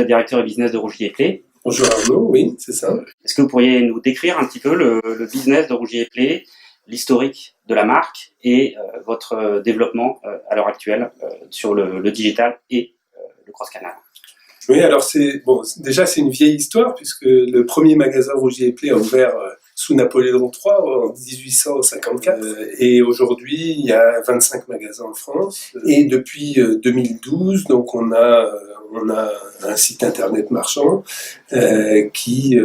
vous êtes directeur et business de Rougier et Play. Bonjour Arnaud, oui, c'est ça. Est-ce que vous pourriez nous décrire un petit peu le business de Rougier et Play, l'historique de la marque et votre développement à l'heure actuelle sur le digital et le cross-canal? Oui, alors déjà c'est une vieille histoire puisque le premier magasin Rougier et Play a ouvert sous Napoléon III en 1854 et aujourd'hui il y a 25 magasins en France et depuis 2012 donc on a un site internet marchand qui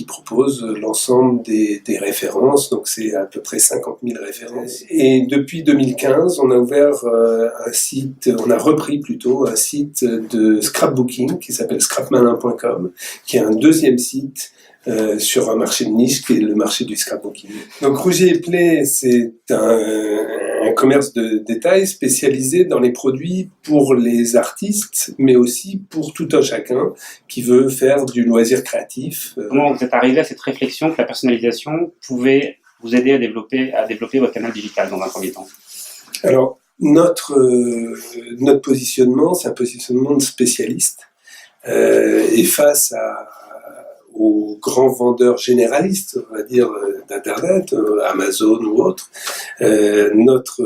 propose l'ensemble des références, donc c'est à peu près 50 000 références. Et depuis 2015, on a ouvert on a repris plutôt un site de scrapbooking qui s'appelle scrapmalin.com, qui est un deuxième site sur un marché de niche qui est le marché du scrapbooking. Donc Rougier et Play, c'est un commerce de détail spécialisé dans les produits pour les artistes, mais aussi pour tout un chacun qui veut faire du loisir créatif. Comment vous êtes arrivé à cette réflexion que la personnalisation pouvait vous aider à développer votre canal digital dans un premier temps? Alors, notre positionnement, c'est un positionnement de spécialiste. Et face aux grands vendeurs généralistes, on va dire, d'Internet, Amazon ou autres, notre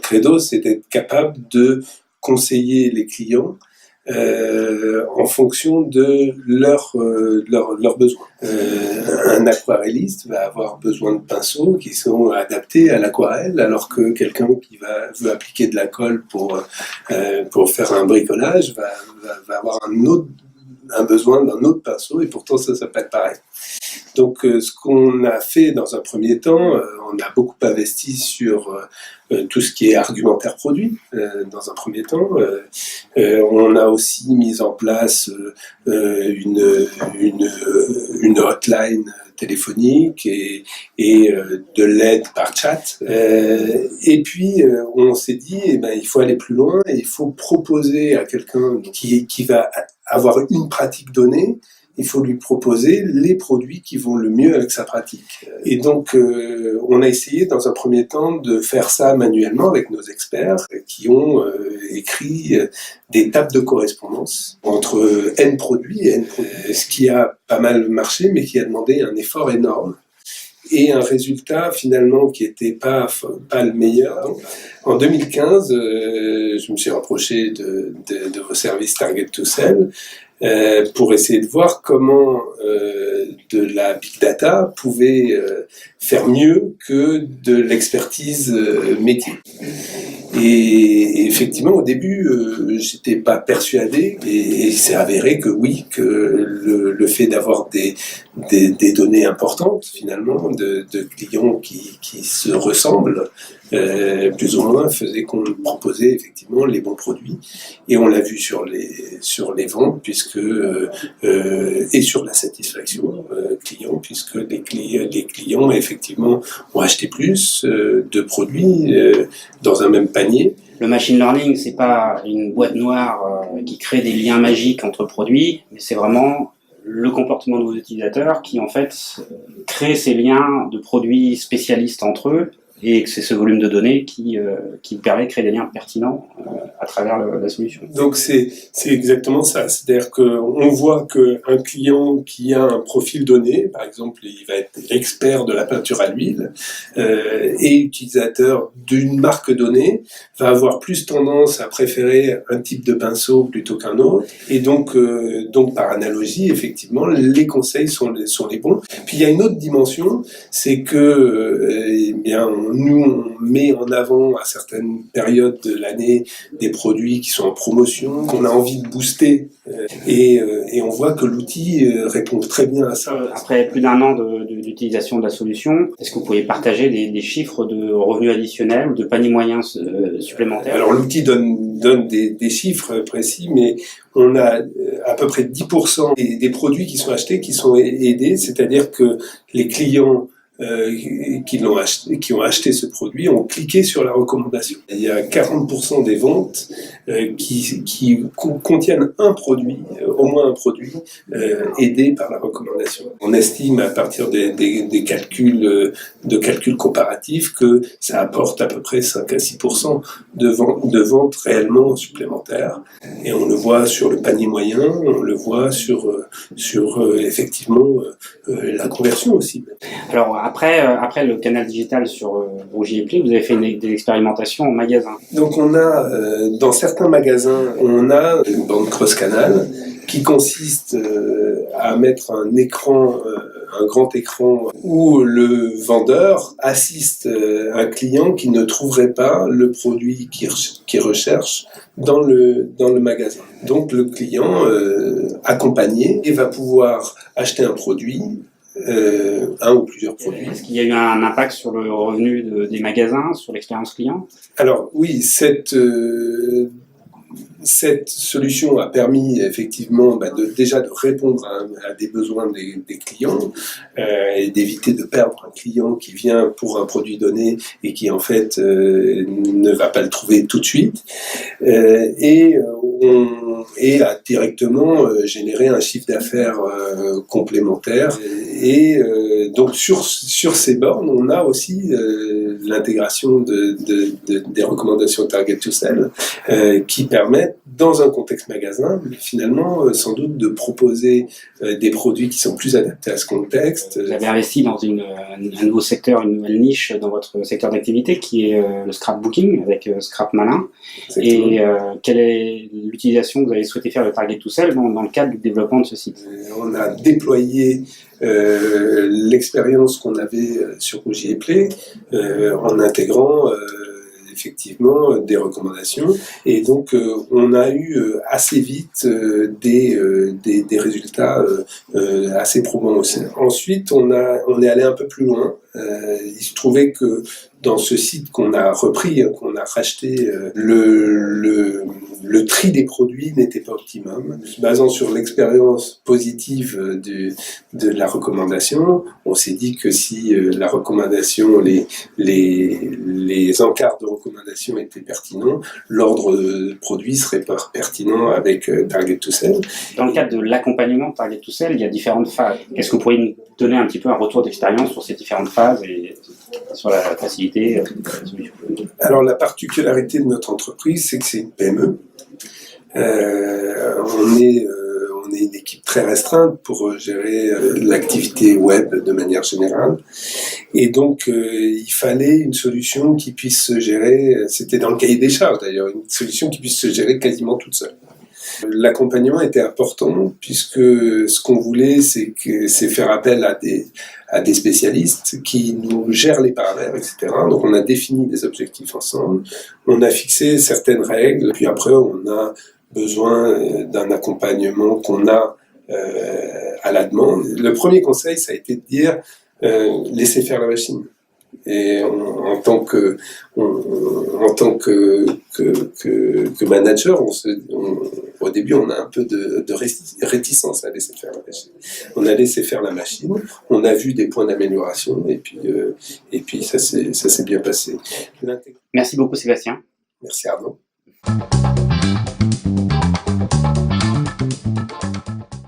credo, c'est d'être capable de conseiller les clients en fonction de leurs besoins. Un aquarelliste va avoir besoin de pinceaux qui sont adaptés à l'aquarelle, alors que quelqu'un qui veut appliquer de la colle pour faire un bricolage va avoir un besoin d'un autre pinceau, et pourtant ça peut être pareil. Donc ce qu'on a fait dans un premier temps, on a beaucoup investi sur tout ce qui est argumentaire produit dans un premier temps. On a aussi mis en place une hotline téléphonique et de l'aide par chat. Et puis on s'est dit, il faut aller plus loin et il faut proposer à quelqu'un qui va avoir une pratique donnée, il faut lui proposer les produits qui vont le mieux avec sa pratique. Et donc, on a essayé dans un premier temps de faire ça manuellement avec nos experts qui ont écrit des tables de correspondance entre N produits et N produits, ce qui a pas mal marché, mais qui a demandé un effort énorme. Et un résultat finalement qui était pas le meilleur. Donc, en 2015, je me suis rapproché de vos services Target to Sell pour essayer de voir comment de la big data pouvait faire mieux que de l'expertise métier. Et effectivement, au début, j'étais pas persuadé, et il s'est avéré que oui, que le fait d'avoir des données importantes, finalement, de clients qui se ressemblent, plus ou moins, faisait qu'on proposait effectivement les bons produits. Et on l'a vu sur les ventes, puisque et sur la satisfaction client, puisque les clients effectivement ont acheté plus de produits dans un même panier. Le machine learning, c'est pas une boîte noire qui crée des liens magiques entre produits, mais c'est vraiment le comportement de vos utilisateurs qui en fait crée ces liens de produits spécialistes entre eux, et que c'est ce volume de données qui permet de créer des liens pertinents à travers la solution. Donc c'est exactement ça, c'est-à-dire qu'on voit qu'un client qui a un profil donné, par exemple il va être l'expert de la peinture à l'huile et utilisateur d'une marque donnée, va avoir plus tendance à préférer un type de pinceau plutôt qu'un autre, et donc par analogie effectivement les conseils sont les bons. Puis il y a une autre dimension, c'est que nous on met en avant à certaines périodes de l'année des produits qui sont en promotion, qu'on a envie de booster, et on voit que l'outil répond très bien à ça. Après plus d'un an d'utilisation de la solution, est-ce que vous pourriez partager des chiffres de revenus additionnels ou de paniers moyens supplémentaires? Alors l'outil donne des chiffres précis, mais on a à peu près 10% des produits qui sont achetés qui sont aidés, c'est-à-dire que les clients qui ont acheté ce produit ont cliqué sur la recommandation. Il y a 40% des ventes qui contiennent un produit, au moins un produit, aidé par la recommandation. On estime à partir des calculs comparatifs que ça apporte à peu près 5 à 6% de ventes réellement supplémentaires. Et on le voit sur le panier moyen, on le voit sur effectivement la conversion aussi. Alors après le canal digital sur Rougier et Pli, vous avez fait des expérimentations en magasin. Donc on a dans certains magasins, on a une bande cross-canal qui consiste à mettre un grand écran où le vendeur assiste un client qui ne trouverait pas le produit qu'il recherche dans le magasin. Donc le client accompagné va pouvoir acheter un produit, un ou plusieurs produits. Est-ce qu'il y a eu un impact sur le revenu des magasins, sur l'expérience client ? Alors oui, cette solution a permis effectivement déjà de répondre à des besoins des clients et d'éviter de perdre un client qui vient pour un produit donné et qui en fait ne va pas le trouver tout de suite et a directement généré un chiffre d'affaires complémentaire et donc sur ces bornes on a aussi l'intégration des recommandations Target to Sell qui permettent dans un contexte magasin, mais finalement, sans doute, de proposer des produits qui sont plus adaptés à ce contexte. Vous avez investi dans un nouveau secteur, une nouvelle niche dans votre secteur d'activité qui est le scrapbooking avec Scrap Malin. Exactement. Et quelle est l'utilisation que vous avez souhaité faire de Target to Sell dans le cadre du développement de ce site ? On a déployé l'expérience qu'on avait sur Rougier et Pli en intégrant effectivement des recommandations et donc on a eu assez vite des résultats assez probants aussi. Ensuite on est allé un peu plus loin. Il se trouvait que dans ce site qu'on a repris, qu'on a racheté, le tri des produits n'était pas optimum. Se basant sur l'expérience positive de la recommandation, on s'est dit que si la recommandation, les encarts de recommandation étaient pertinents, l'ordre de produit serait pas pertinent avec Target to Sell. Dans le cadre de l'accompagnement Target to Sell, il y a différentes phases. Est-ce que vous pourriez nous donner un petit peu un retour d'expérience sur ces différentes phases et sur la facilité? Alors la particularité de notre entreprise, c'est que c'est une PME. On est une équipe très restreinte pour gérer l'activité web de manière générale. Et donc, il fallait une solution qui puisse se gérer, c'était dans le cahier des charges d'ailleurs, une solution qui puisse se gérer quasiment toute seule. L'accompagnement était important puisque ce qu'on voulait, c'est faire appel à des spécialistes qui nous gèrent les paramètres, etc. Donc on a défini des objectifs ensemble, on a fixé certaines règles, puis après on a besoin d'un accompagnement qu'on a à la demande. Le premier conseil, ça a été de dire laissez faire la machine. Et en tant que manager, au début, on a un peu de réticence à laisser faire la machine. On a laissé faire la machine, on a vu des points d'amélioration, et puis ça s'est bien passé. Merci beaucoup, Sébastien. Merci, Arnaud.